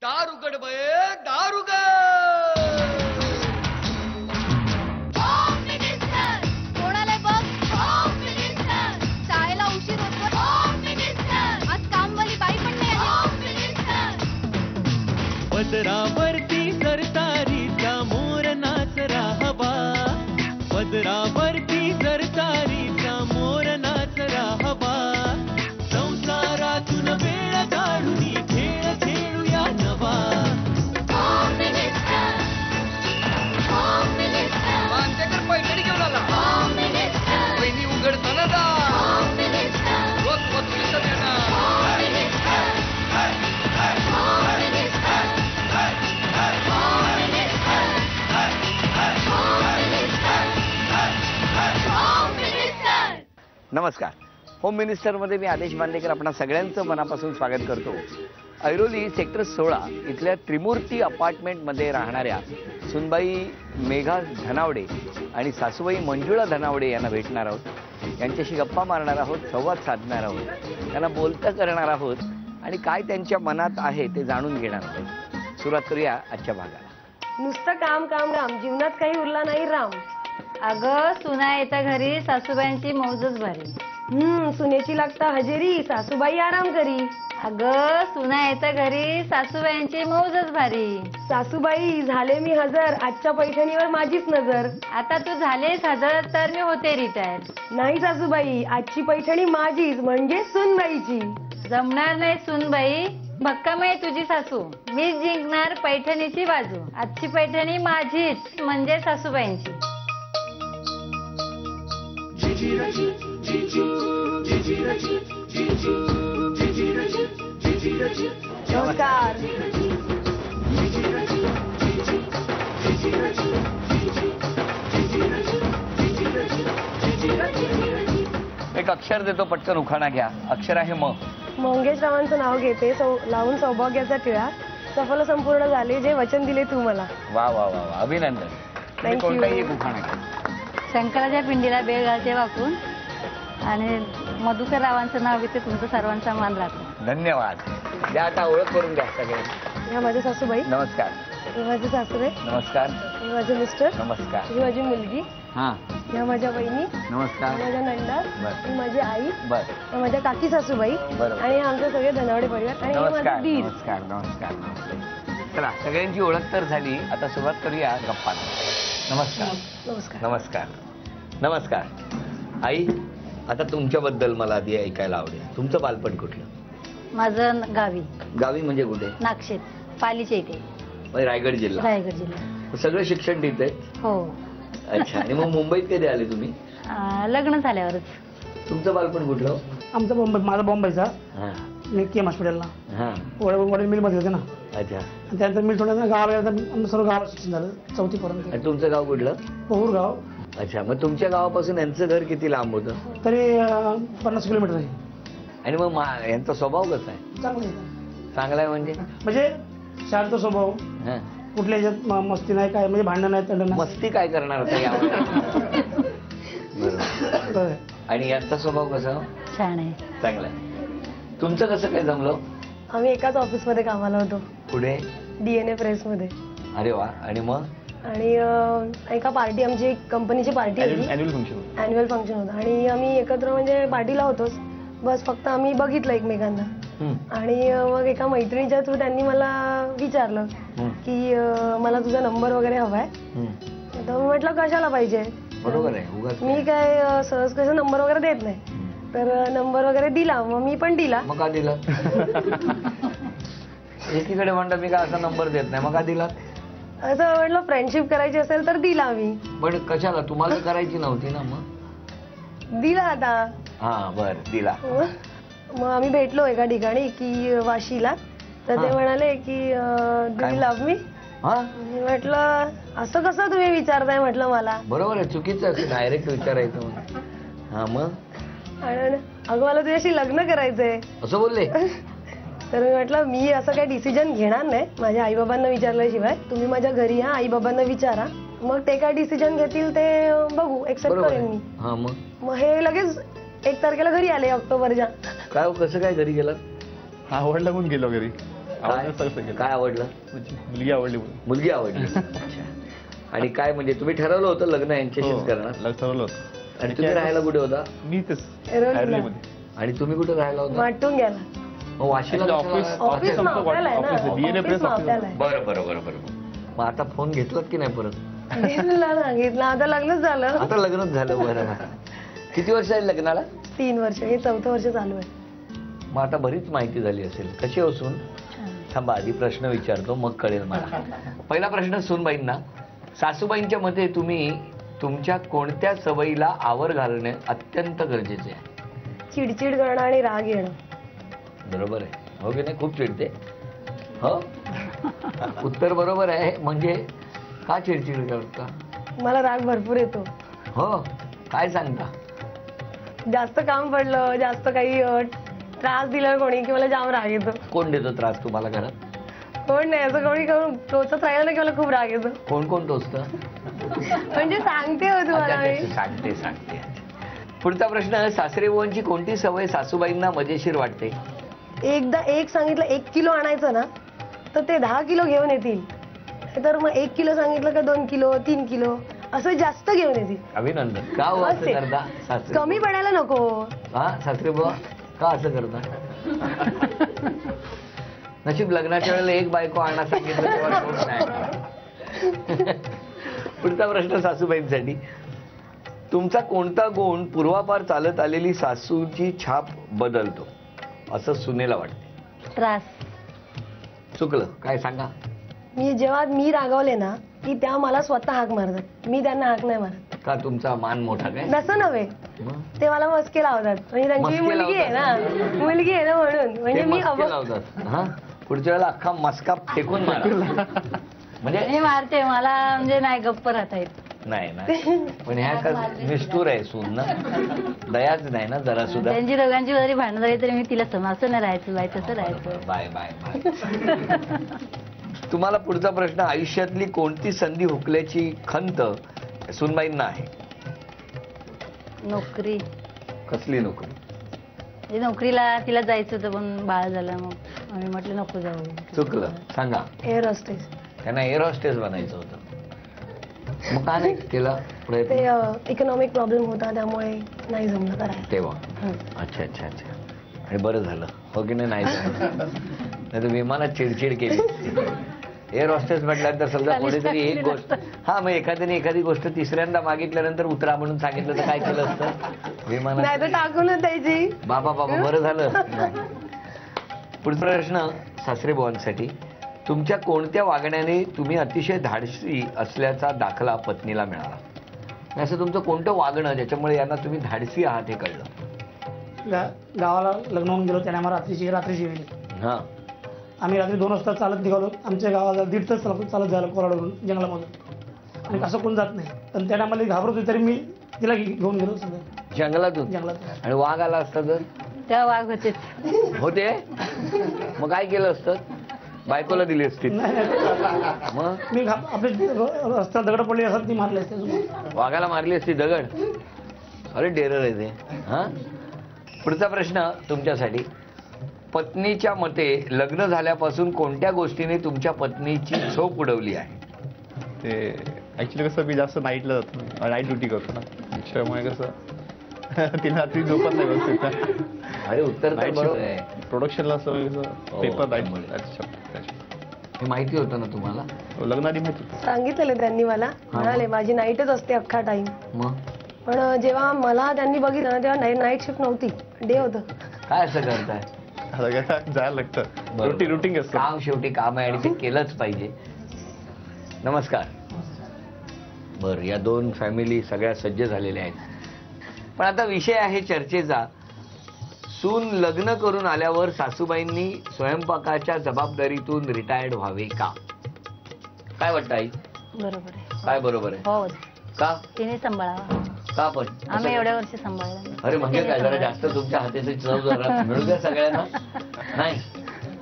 दार उघड बये, दार उघड. कोणाला बघ, शाळेला उशीर होतो. आज कामवाली बाई पण नाही आली. पदरावरती सरतारीचा मोर नाच राहावा, पदरावरती सरतारीचा मोर नाच राहावा. संसारातून वेळ काढून खेळ खेळूया नवा. मानतेकर पैठणी घेऊन आला. वहिनी उघडताना जा. रोज वस्तूचं देणार. नमस्कार. होम मिनिस्टरमध्ये मी आदेश बांदेकर आपणा सगळ्यांचं मनापासून स्वागत करतो. ऐरोली सेक्टर 16 इथल्या त्रिमूर्ती अपार्टमेंटमध्ये राहणाऱ्या सुनबाई मेघा धनावडे आणि सासूबाई मंजुळा धनावडे यांना भेटणार आहोत. यांच्याशी गप्पा मारणार आहोत, संवाद साधणार आहोत, त्यांना बोलतं करणार आहोत आणि काय त्यांच्या मनात आहे ते जाणून घेणार आहोत. सुरुवात करूया आजच्या भागाला. नुसतं काम काम काम, जीवनात काही उरला नाही राम. अगं सुना येता घरी सासूबाईंची मौजच भारी. सुनेची लागता हजेरी, सासूबाई आराम करी. अगं सुना येता घरी सासूबाईंची मौजच भारी. सासूबाई झाले मी हजर, आजच्या पैठणीवर माझीच नजर. आता तू झालेस हजर तर मी होते रिटायर. नाही सासूबाई, आजची पैठणी माझीच म्हणजे सुनबाईची. जमणार नाही सुनबाई, भक्कम आहे तुझी सासू. मीच जिंकणार पैठणीची बाजू. आजची पैठणी माझीच म्हणजे सासूबाईंची. नमस्कार. एक अक्षर देतो, पटकन उखाणा घ्या. अक्षर आहे म. मंगेशरावांचं नाव घेते, लावून सौभाग्याचा टिळा. सफल संपूर्ण झाले जे वचन दिले तू मला. वा वा वा वा, अभिनंदन. Thank you. कोणताही एक उखाणा घ्या. शंकराच्या पिंडीला बेळ घालते वाकून आणि मधुकर रावांचं नाव घेते. तुमचं सर्वांचा मान राखतो. धन्यवाद. द्या आता ओळख करून द्या सगळे. ह्या माझ्या सासूबाई, नमस्कार. हे माझे सासरे, नमस्कार. हे माझे मिस्टर, नमस्कार. ही माझी मुलगी, हा ह्या माझ्या बहिणी, नमस्कार. माझ्या नंदा, बरं. ही माझी आई, बर ह्या माझ्या काकी सासूबाई बरोबर. आणि हे आमचे सगळे धनावडे परिवार आणि हे माझे नमस्कार दीर. नमस्कार नमस्कार नमस्कार. चला सगळ्यांची ओळख तर झाली, आता सुरुवात करूया गप्पा. नमस्कार. नमस्कार. नमस्कार. नमस्कार. आई, आता तुमच्याबद्दल मला आधी ऐकायला आवडेल. तुमचं बालपण कुठलं? माझं गावी गावी म्हणजे कुठे? नागशेत, पालीच्या इथे, म्हणजे रायगड जिल्हा. रायगड जिल्हा. सगळं शिक्षण तिथे? हो. अच्छा. आणि मग मुंबईत कधी आले तुम्ही? लग्न झाल्यावरच. तुमचं बालपण कुठलं? आमचा बॉम्बे, माझा बॉम्बेचा. हा मी केम हॉस्पिटलला हा. वडील मिलमध्ये होते ना. अच्छा. आणि त्यानंतर मी थोडं गावाला आमचं सर्व गावात शिक्षण झालं 4थी पर्यंत. आणि तुमचं गाव कुठलं? पहूर गाव. अच्छा. मग तुमच्या गावापासून यांचं घर किती लांब होतं? तरी 50 किलोमीटर आहे. आणि मग यांचा स्वभाव कसा आहे? चांगलं आहे. चांगला आहे म्हणजे? म्हणजे शांत स्वभाव, हा. कुठल्या ह्याच्यात मस्ती नाही, काय म्हणजे भांडण नाही, तंडण नाही. मस्ती काय करणार होता यामध्ये? बरोबर. बरं. आणि यांचा स्वभाव कसा? छान आहे. चांगला आहे. तुमचं कसं काय जमलं? आम्ही एकाच ऑफिसमध्ये कामाला होतो, पुढे? DNA प्रेसमध्ये. अरे वा. आणि मग? आणि एका पार्टी, आमची एक कंपनीची पार्टी होती, अॅन्युअल फंक्शन होतं आणि आम्ही एकत्र म्हणजे पार्टीला होतोच. बस फक्त आम्ही बघितलं एकमेकांना. आणि मग एका मैत्रिणीच्या थ्रू त्यांनी मला विचारलं की मला तुझा नंबर वगैरे हवाय. तर मी म्हटलं कशाला पाहिजे. बरोबर आहे. उगाच मी काय सहज कसं नंबर वगैरे देत नाही. तर नंबर वगैरे दिला, मग मी पण दिला. मग का दिला? एकीकडे म्हणतात मी काय असा नंबर देत नाही, मग का दिला? असं म्हटलं फ्रेंडशिप करायची असेल तर दिला मी. पण कशाला? तुम्हाला करायची नव्हती ना? मग दिला आता. हा बर, दिला. मग आम्ही भेटलो एका ठिकाणी की वाशीला. तर ते म्हणाले की डू यू लव्ह मी. मी म्हटलं असं कसं तुम्ही विचारताय म्हटलं मला. बरोबर आहे, चुकीचं असं डायरेक्ट विचारायचं. हा मग? आणि अगं मला तुझ्याशी लग्न करायचंय असं बोलले. तर मी म्हटलं मी असं काही डिसिजन घेणार नाही माझ्या आईबाबांना विचारल्याशिवाय. तुम्ही माझ्या घरी या, आईबाबांना विचारा, मग ते काय डिसिजन घेतील ते बघू, एक्सेप्ट करेन मी. हा मग? मग हे लगेच 1 तारखेला घरी आले ऑक्टोबरच्या. काय कसं काय घरी गेलात? आवड लागून गेलो घरी. आवडलं सगळं केलं. काय आवडलं? मुलगी आवडली म्हणून. मुलगी आवडली. अच्छा. आणि काय म्हणजे तुम्ही ठरवलं होतं लग्न यांच्याशीच करणार? लग्न ठरवलं होतं. आणि तुम्ही राहायला कुठे होता? मी तेच एरोलीला. ऐरोलीमध्ये. आणि तुम्ही कुठे राहायला होता? वाटून गेला. मग वाशीला ऑफिस ऑफिस मावळ्याला आहे ना. DNA प्रेस ऑफिस मावळ्याला आहे. बरं बरं बरं बरं. मग आता फोन घेतलात की नाही परत? घेतला ना, घेतला. आता लग्नच झालं. आता लग्नच झालं. बरं. किती वर्ष आहे लग्नाला? 3 वर्ष. हे 4थं वर्ष चालू आहे. मग आता बरीच माहिती झाली असेल. कशी असून थांबा आधी प्रश्न विचारतो मग कळेल मला. पहिला प्रश्न सूनबाईंना. सासूबाईंच्या मते तुम्ही तुमच्या कोणत्या सवयीला आवर घालणे अत्यंत गरजेचे आहे? चिडचिड करणं आणि राग येणं. बरोबर आहे. हो की नाही? खूप चिडते. हो उत्तर बरोबर आहे. म्हणजे का चिडचिड करता? मला राग भरपूर येतो. हो काय सांगता? जास्त काम पडलं, जास्त काही त्रास दिला कोणी की मला जाम राग येतो. कोण देतो त्रास तुम्हाला घरात? कोण नाही, असं कोणी करून टोचत राहिलं ना की मला खूप राग येतो. कोण कोण टोचतं? म्हणजे सांगते हो तुम्हाला मी. सांगते. पुढचा प्रश्न. सासरेबुवांची कोणती सवय सासूबाईंना मजेशीर वाटते? एकदा एक सांगितलं 1 किलो आणायचं ना तर ते 10 किलो घेऊन येतील. तर मग 1 किलो सांगितलं का 2 किलो 3 किलो असं जास्त घेऊन येतील. अभिनंदन. का हो असं करता सासरे? कमी पडायला नको. हा सासरेबुवा का असं करता? नशीब लग्नाच्या वेळेला एक बायको आणा सांगितलं तेव्हा कोण नाही. पुढचा प्रश्न सासूबाईंसाठी. तुमचा कोणता गुण पूर्वापार चालत आलेली सासूची छाप बदलतो असं सुनेला वाटते? त्रास. चुकलं काय सांगा? जेव्हा मी रागावले ना की त्या मला स्वतः हाक मारतात. मी त्यांना हाक नाही मारत. का तुमचा मान मोठा काय? नसं नव्हे, मग? ते मला मस्के लावतात. म्हणजे त्यांची मस्के मुलगी आहे लावतात? ना, मुलगी आहे ना म्हणून. म्हणजे ते मी मस्के लावतात. हा पुढच्या वेळेला अख्खा मस्का फेकून मारा. म्हणजे मी मारते, मला म्हणजे नाही गप्प राहता येत. नाही पण ह्या निष्ठुर आहे सून ना, दयाच नाही ना जरा सुद्धा. त्यांची दोघांची जरी भांडण झाली तरी मी तिला असं नाही राहायचं बाय, तसं राहायचं. Bye bye bye. तुम्हाला पुढचा प्रश्न. आयुष्यातली कोणती संधी हुकल्याची खंत सूनबाईंना आहे? नोकरी. कसली नोकरी? म्हणजे नोकरीला तिला जायचं होतं पण बाळ झालं, मग आम्ही म्हटलं नको जाऊ. चुकलं सांगा? Air hostess. त्यांना एअर हॉस्टेस बनायचं होतं. मग का नाही केला ते इकॉनॉमिक प्रॉब्लेम होता त्यामुळे नाही जमलं करायला तेव्हा? अच्छा अच्छा अच्छा. आणि बरं झालं हो की नाही झालं. नाही तर विमानात चिडचिड केली. एअर हॉस्टेस म्हटल्यानंतर समजा कोणीतरी एक गोष्ट मग एखाद्याने एखादी गोष्ट तिसऱ्यांदा मागितल्यानंतर उतरा म्हणून सांगितलं तर काय केलं असतं? विमानात नाही तर टाकूनच द्यायची. बाबा बरं झालं. पुढचा प्रश्न सासरेबुवांसाठी. तुमच्या कोणत्या वागण्याने तुम्ही अतिशय धाडसी असल्याचा दाखला पत्नीला मिळाला? असं तुमचं कोणतं वागणं ज्याच्यामुळे यांना तुम्ही धाडसी आहात हे कळलं? गावाला लग्न होऊन गेलो त्याने आम्हाला रात्रीची वेळी. हा आम्ही रात्री 2 वाजता चालत निघालो. आमच्या गावाला 1.5 तास चालत जायला कोराडवरून जंगलामधून. आणि असं कोण जात नाही पण त्याने आम्हाला घाबरत होती तरी मी तिला घेऊन गेलो सगळं जंगलातून. आणि वाघ आला असता तर? तेव्हा वाघ होते. मग काय केलं असतं? बायकोला दिली असती. मग मी आपले रस्त्यात दगड पडली असतात ती मारली असते. वाघाला मारली असती दगड? अरे डेरर आहे ते. हा पुढचा प्रश्न तुमच्यासाठी. पत्नीच्या मते लग्न झाल्यापासून कोणत्या गोष्टीने तुमच्या पत्नीची झोप उडवली आहे? ते ऍक्च्युली कसं मी जास्त नाईटला जातो, नाईट ड्युटी करतो ना, त्याच्यामुळे कसं तिला रात्री झोपत नाही व्यवस्थित. अरे उत्तर बरोबर आहे. प्रोडक्शनला पेपर नाईट हे माहिती होतं ना तुम्हाला? लग्नाआधी माहिती सांगितलेलं त्यांनी मला. म्हणाले माझी नाईटच असते अख्खा टाइम. मग पण जेव्हा मला त्यांनी बघितलं ना तेव्हा नाईट शिफ्ट नव्हती, डे होतं. काय असं करताय? जायला लागतं. रुटीन असतं. काम शेवटी काम आहे आणि ते केलंच पाहिजे. नमस्कार. बरं या 2 फॅमिली सगळ्या सज्ज झालेल्या आहेत. पण आता विषय आहे चर्चेचा. सून लग्न करून आल्यावर सासूबाईंनी स्वयंपाकाच्या जबाबदारीतून रिटायर्ड व्हावे का? काय वाटतं आई? बरोबर आहे. काय बरोबर आहे? हो. का? तिने सांभाळावा. का पण? आम्ही एवढ्या वर्षी सांभाळलं. अरे म्हणजे काय जरा जास्त तुमच्या हाताची चव जरा मिळू द्या सगळ्यांना.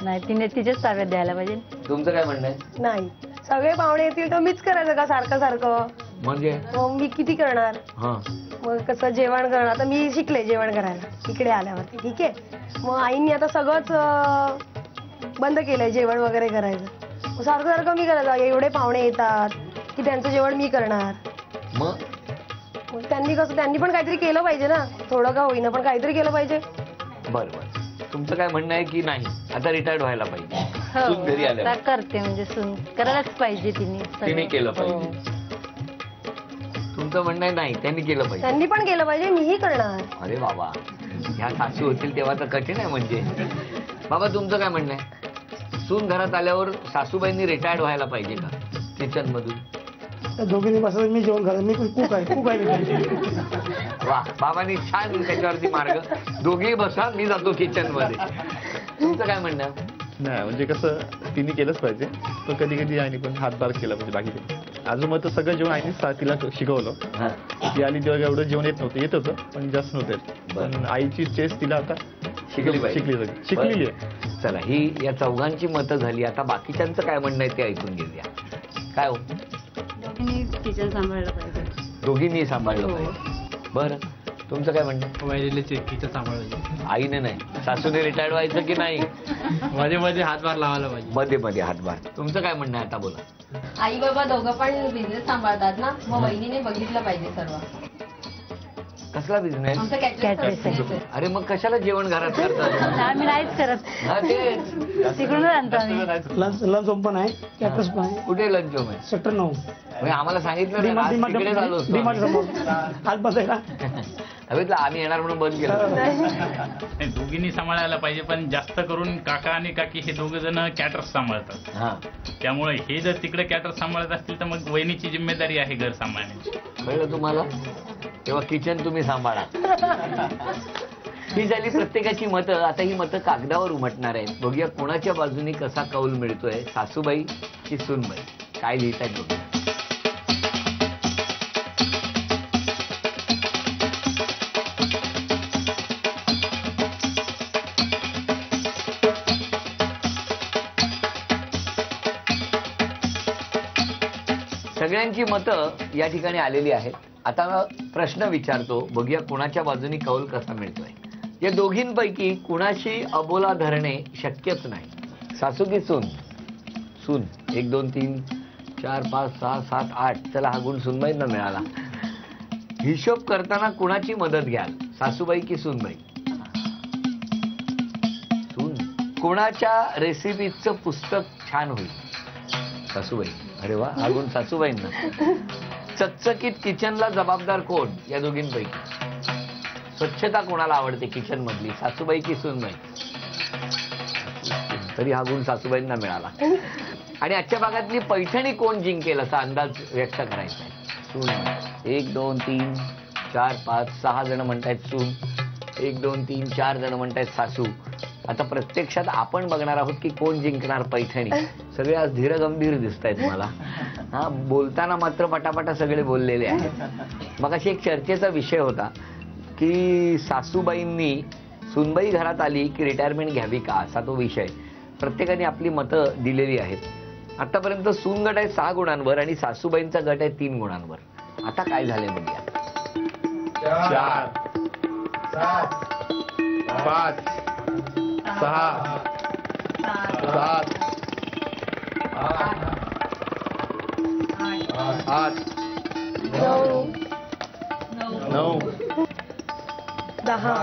नाही तिने तिच्याच ताब्यात द्यायला पाहिजे. तुमचं काय म्हणणं आहे? नाही सगळे पाहुणे येतील तर मीच करायचं का सारखं सारखं? म्हणजे मी किती करणार? मग कसं जेवण करणार? आता मी शिकले जेवण करायला इकडे आल्यावरती. ठीक आहे. मग आईंनी आता सगळंच बंद केलंय जेवण वगैरे करायचं. मग सारखं सारखं मी करायचं, एवढे पाहुणे येतात की त्यांचं जेवण मी करणार. मग मग त्यांनी पण काहीतरी केलं पाहिजे ना, थोडं का होईना पण काहीतरी केलं पाहिजे. बरं बरं, तुमचं काय म्हणणं आहे की नाही आता रिटायर्ड व्हायला पाहिजे? सून घरी हो आल्या आता करते म्हणजे सून करायलाच पाहिजे तिने तिने केलं हो. पाहिजे. तुमचं म्हणणं आहे नाही त्यांनी केलं पाहिजे? त्यांनी पण केलं पाहिजे, मीही करणार. अरे बाबा, ह्या सासू होतील तेव्हा तर कठीण आहे म्हणजे. बाबा तुमचं काय म्हणणं आहे? सून घरात आल्यावर सासूबाईंनी रिटायर्ड व्हायला पाहिजे का किचन मधून? त्या दोघींनी बसत मी जेवण करत, मी कुक आहे वा, बाबांनी छान त्याच्यावरती मार्ग. दोघेही बसा, मी जातो किचन मध्ये. तुमचं काय म्हणणं आहे? नाही म्हणजे कसं तिने केलंच पाहिजे, पण कधी कधी आईने पण हातभार केला पाहिजे. बाकी अजून मग तर सगळं जेवण आईने तिला शिकवलं. हा. ती आली तेव्हा एवढं जेवण येत नव्हतं, येत होतं पण जास्त नव्हतं येत. पण आईची चेस तिला आता शिकलेली आहे. चला, ही या चौघांची मतं झाली. आता बाकीच्यांचं काय म्हणणं आहे ते ऐकून घेऊया. काय हो? किचन सांभाळलं पाहिजे. दोघींनी सांभाळलं पाहिजे. बरं, तुमचं काय म्हणणं? किचन सांभाळायचं. आईने नाही, सासूने रिटायर्ड व्हायचं की नाही? मध्ये मध्ये हातभार लावायला पाहिजे. मध्ये मध्ये हातभार. तुमचं काय म्हणणं आहे आता बोला. आई बाबा दोघं पण बिझनेस सांभाळतात ना, मग वहिनीने बघितलं पाहिजे सर्व. कसला बिझनेस? आमचं Catering. अरे मग कशाला जेवण घरात करतात? आम्ही नाहीच करत, हा, तेच. तिकडूनच आणतो आम्ही. लंच होम पण आहे, कॅटर्स पण आहे. कुठे लंच होम आहे? सेक्टर 9 म्हणजे आम्हाला सांगितलं नाही, आज तिकडेच आलो असतो. डीमार्ट समोर आज बसायला. हवेतला आम्ही येणार म्हणून बंद केलं. दोघींनी सांभाळायला पाहिजे, पण जास्त करून काका आणि काकी हे दोघं जण कॅटर्स सांभाळतात. हा, त्यामुळे हे जर तिकडे कॅटर्स सांभाळत असतील तर मग वहिनीची जिम्मेदारी आहे घर सांभाळण्याची. कळलं तुम्हाला? तेव्हा किचन तुम्ही सांभाळा. ही झाली प्रत्येकाची मतं. आता ही मतं कागदावर उमटणार आहेत. बघूया कोणाच्या बाजूने कसा कौल मिळतोय, सासूबाई की सूनबाई. काय लिहितायत बघूया. सगळ्यांची मतं या ठिकाणी आलेली आहेत. आता प्रश्न विचारतो, बघूया कोणाच्या बाजूनी कौल कसा मिळतोय. या दोघींपैकी कुणाशी अबोला धरणे शक्यच नाही. सासू की सून? सून. 1 2 3 4 5 6 7 8. चला, हा गुण सूनबाईंना मिळाला. हिशोब करताना कुणाची मदत घ्याल, सासूबाई की सूनबाई? सून. कोणाच्या रेसिपीचं पुस्तक छान होईल, सासूबाई. अरे वा, हा गुण सासूबाईंना. चकचकीत किचनला जबाबदार कोण या दोघींपैकी? स्वच्छता कोणाला आवडते किचन मधली, सासूबाई की सूनबाई? तरी हा गुण सासूबाईंना मिळाला. आणि आजच्या भागातली पैठणी कोण जिंकेल असा अंदाज व्यक्त करायचा आहे? सून. 1 2 3 4 5 6 जण म्हणतायत सून, 1 2 3 4 जण म्हणतायत सासू. आता प्रत्यक्षात आपण बघणार आहोत की कोण जिंकणार पैठणी. सगळे आज धीरगंभीर दिसत आहेत मला. हा, बोलताना मात्र पटापटा सगळे बोललेले आहेत. मग अशी एक चर्चेचा विषय होता की सासूबाईंनी सूनबाई घरात आली की रिटायरमेंट घ्यावी का, असा तो विषय. प्रत्येकाने आपली मतं दिलेली आहेत. आतापर्यंत सून गट आहे 6 गुणांवर आणि सासूबाईंचा गट आहे 3 गुणांवर. आता काय झाले बघूया. 4 5 6 7 8 9 10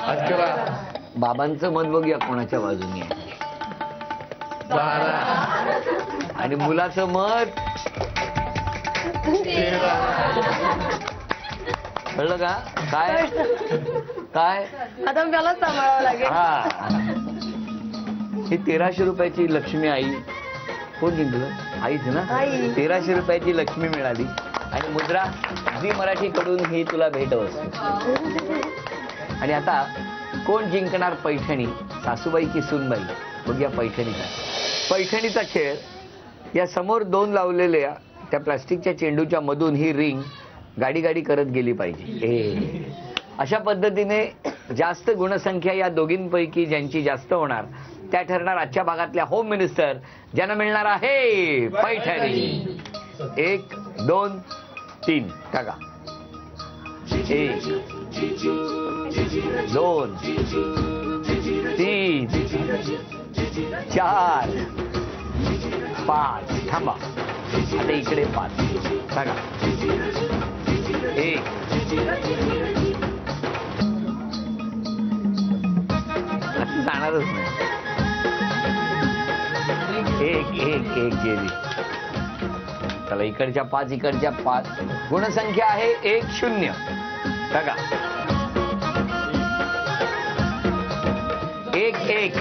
11 बाबांचं मत बघूया कोणाच्या बाजूने आहे. 12 आणि मुलाचं मत 13 कळलं का? काय काय आता मलाच सांभाळावं लागेल. हा, ही 1300 रुपयाची लक्ष्मी आई कोण जिंकलं? आईच ना. आई. 1300 रुपयाची लक्ष्मी मिळाली आणि मुद्रा झी मराठीकडून ही तुला भेटवस्तू. आणि आता कोण जिंकणार पैठणी, सासूबाई की सूनबाई? बघूया पैठणीचा. पैठणीचा खेळ. या समोर 2 लावलेल्या त्या प्लास्टिकच्या चेंडूच्या मधून ही रिंग गाडी गाडी करत गेली पाहिजे. अशा पद्धतीने जास्त गुणसंख्या या दोघींपैकी ज्यांची जास्त होणार त्या ठरणार आजच्या भागातल्या होम मिनिस्टर, ज्यांना मिळणार आहे पैठणी. 1 2 3 टाका. 1 2 3 4 5 थांबा आता इकडे 5 सांगा 1 जाणारच नाही 1 गेली. चला इकडच्या 5 इकडच्या 5 गुणसंख्या आहे 1 0 बघा 1 1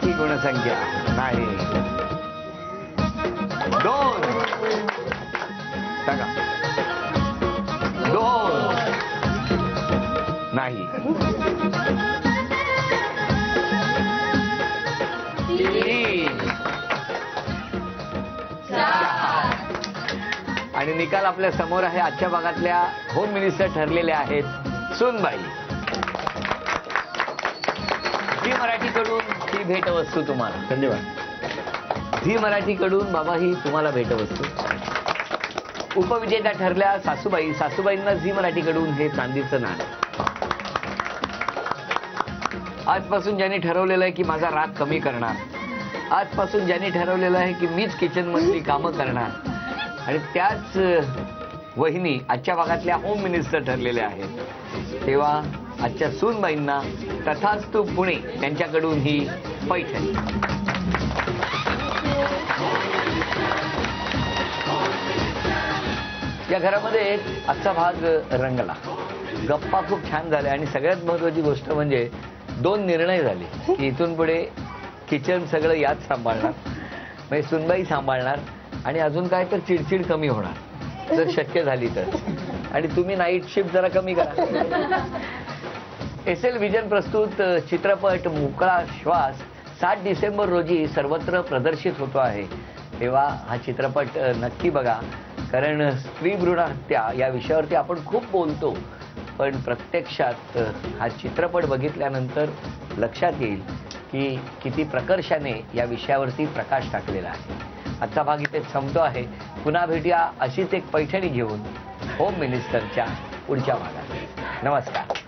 ही गुणसंख्या नाही 2 बघा 2 नाही 3 आणि निकाल आपल्या समोर आहे. आजच्या भागातल्या होम मिनिस्टर ठरलेल्या आहेत सुनबाई. झी मराठीकडून ही भेटवस्तू तुम्हाला. धन्यवाद. झी मराठीकडून बाबा ही तुम्हाला भेटवस्तू. उपविजेत्या ठरल्या सासूबाई. सासूबाईंना झी मराठीकडून हे चांदीचं नाणं. आजपासून ज्यांनी ठरवलेलं आहे की माझा राग कमी करणार, आजपासून ज्यांनी ठरवलेलं आहे की मीच किचन मधली कामं करणार आणि त्याच वहिनी आजच्या भागातल्या होम मिनिस्टर ठरलेल्या आहेत, तेव्हा आजच्या सूनबाईंना तथास्तु पुणे त्यांच्याकडून ही पैठणी. या घरामध्ये आजचा भाग रंगला. गप्पा खूप छान झाल्या आणि सगळ्यात महत्वाची गोष्ट म्हणजे 2 निर्णय झाले की इथून पुढे किचन सगळं याच सांभाळणार, म्हणजे सुनबाई सांभाळणार आणि अजून काय तर चिडचिड कमी होणार जर शक्य झाली तर. आणि तुम्ही नाईट शिफ्ट जरा कमी करा. SL विजन प्रस्तुत चित्रपट मोकळा श्वास 7 डिसेंबर रोजी सर्वत्र प्रदर्शित होतो आहे. तेव्हा हा चित्रपट नक्की बघा, कारण स्त्री भ्रूण हत्या या विषयावरती आपण खूप बोलतो, पण प्रत्यक्षात हा चित्रपट बघितल्यानंतर लक्षात येईल की किती प्रकर्षाने या विषयावरती प्रकाश टाकलेला आहे. आजचा भाग इथे संपतो आहे. पुन्हा भेटूया अशीच एक पैठणी घेऊन होम मिनिस्टरच्या पुढच्या भागात. नमस्कार.